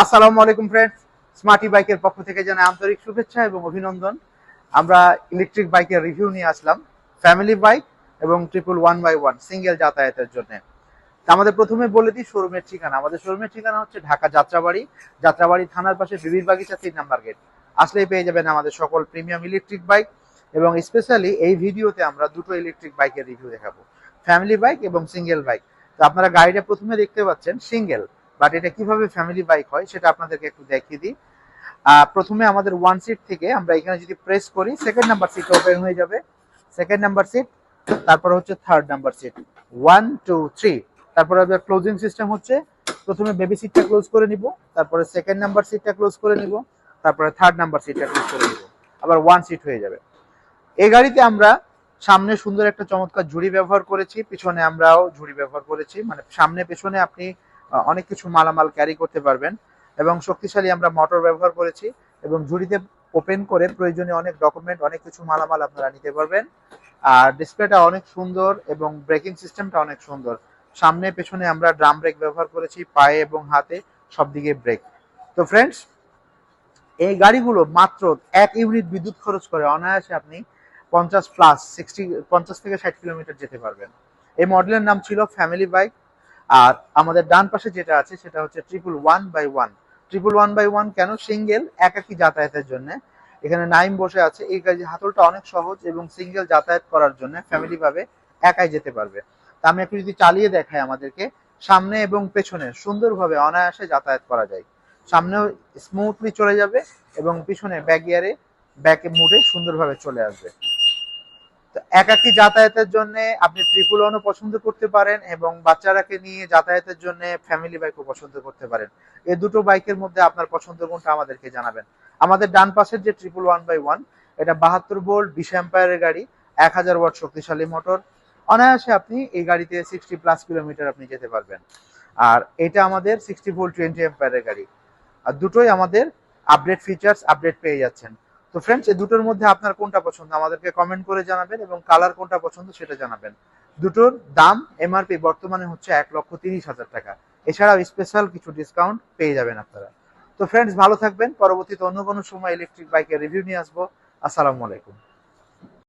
আসসালামু আলাইকুম friends, smarty বাইকের পক্ষ থেকে জানাই আন্তরিক শুভেচ্ছা এবং অভিনন্দন। আমরা ইলেকট্রিক বাইকের রিভিউ নিয়ে আসলাম, ফ্যামিলি বাইক এবং 111/1 সিঙ্গেল যাতায়াতের জন্য। আমাদের প্রথমে বলে দিই শোরুমের ঠিকানা। আমাদের শোরুমের ঠিকানা হচ্ছে ঢাকা যাত্রাবাড়ি, যাত্রাবাড়ি থানার পাশে বিবির বাগিচা 3 নাম্বার গেট। আসলেই পেয়ে যাবেন আমাদের সকল প্রিমিয়াম ইলেকট্রিক বাইক, এবং স্পেশালি এই ভিডিওতে আমরা দুটো ইলেকট্রিক বাইকের রিভিউ দেখাবো, ফ্যামিলি বাইক এবং সিঙ্গেল বাইক। তো আপনারা গাড়িটা প্রথমে দেখতে পাচ্ছেন সিঙ্গেল, বাট এটা কিভাবে ফ্যামিলি বাইক হয় সেটা আপনাদেরকে একটু দেখিয়ে দিই। প্রথমে আমাদের ওয়ান সিট থেকে আমরা এখানে যদি প্রেস করি, সেকেন্ড নাম্বার সিট ওপেন হয়ে যাবে। সেকেন্ড নাম্বার সিট, তারপর হচ্ছে থার্ড নাম্বার সিট, 1 2 3। তারপরে ক্লোজিং সিস্টেম হচ্ছে, প্রথমে বেবি সিটটা ক্লোজ করে নিব, তারপরে সেকেন্ড নাম্বার সিটটা ক্লোজ করে নিব, তারপরে থার্ড নাম্বার সিটটা ক্লোজ করে নিব, আবার ওয়ান সিট হয়ে যাবে। এই গাড়িতে আমরা সামনে সুন্দর একটা চমৎকার ঝুড়ি ব্যবহার করেছি, পিছনে আমরাও ঝুড়ি ব্যবহার করেছি, মানে সামনে পেছনে আপনি অনেক কিছু মালামাল ক্যারি করতে পারবেন। এবং শক্তিশালী আমরা মোটর ব্যবহার করেছি, এবং ঝুড়িতে ওপেন করে প্রয়োজনীয় অনেক ডকুমেন্ট, অনেক কিছু মালামাল আপনারা নিতে পারবেন। আর ডিসপ্লেটা অনেক সুন্দর এবং ব্রেকিং সিস্টেমটা অনেক সুন্দর। সামনে পেছনে আমরা ড্রাম ব্রেক ব্যবহার করেছি, পায়ে এবং হাতে সব দিকে ব্রেক। তো ফ্রেন্ডস, এই গাড়িগুলো মাত্র 1 ইউনিট বিদ্যুৎ খরচ করে অনায়াসে আপনি 50 থেকে 60 কিলোমিটার যেতে পারবেন। এই মডেলের নাম ছিল ফ্যামিলি বাইক। আর আমাদের ডান পাশে যেটা আছে সেটা হচ্ছে 111/1। 111/1 কেন? সিঙ্গেল, একাকী যাতায়াতের জন্য। এখানে নাইম বসে আছে, এই গাড়ি হাতলটা অনেক সহজ এবং সিঙ্গেল যাতায়াত করার জন্য ফ্যামিলি ভাবে একাই যেতে পারবে। তা আমি একটু যদি চালিয়ে দেখাই আমাদেরকে, সামনে এবং পেছনে সুন্দরভাবে অনায়াসে যাতায়াত করা যায়। সামনেও স্মুথলি চলে যাবে এবং পিছনে ব্যাক গিয়ারে, ব্যাক মুডে সুন্দরভাবে চলে আসবে। তো একাকী যাতায়াতের জন্য আপনি 111ও পছন্দ করতে পারেন, এবং বাচ্চারাকে নিয়ে যাতায়াতের জন্য ফ্যামিলি বাইকও পছন্দ করতে পারেন। এই দুটো বাইকের মধ্যে আপনার পছন্দ কোনটা আমাদেরকে জানাবেন। আমাদের ডান পাশের যে 111/1, এটা 72 ভোল্ট 20 অ্যাম্পিয়ারের গাড়ি, 1000 ওয়াট শক্তিশালী মোটর। অনায়াসে আপনি এই গাড়িতে 60+ কিলোমিটার আপনি যেতে পারবেন। আর এটা আমাদের 60 ভোল্ট 20 অ্যাম্পিয়ারের গাড়ি। আর দুটোই আমাদের আপডেট ফিচার্স, আপডেট পেয়ে যাচ্ছেন। তো ফ্রেন্ডস, এই দুটোর মধ্যে আপনার কোনটা পছন্দ আমাদেরকে কমেন্ট করে জানাবেন, এবং কালার কোনটা পছন্দ সেটা জানাবেন। দুটোর দাম এমআরপি বর্তমানে হচ্ছে 1,30,000 টাকা। এছাড়াও স্পেশাল কিছু ডিসকাউন্ট পেয়ে যাবেন আপনারা। তো ফ্রেন্ডস, ভালো থাকবেন। পরবর্তীতে অন্য কোনো সময় ইলেকট্রিক বাইকের রিভিউ নিয়ে আসবো। আসসালামু আলাইকুম।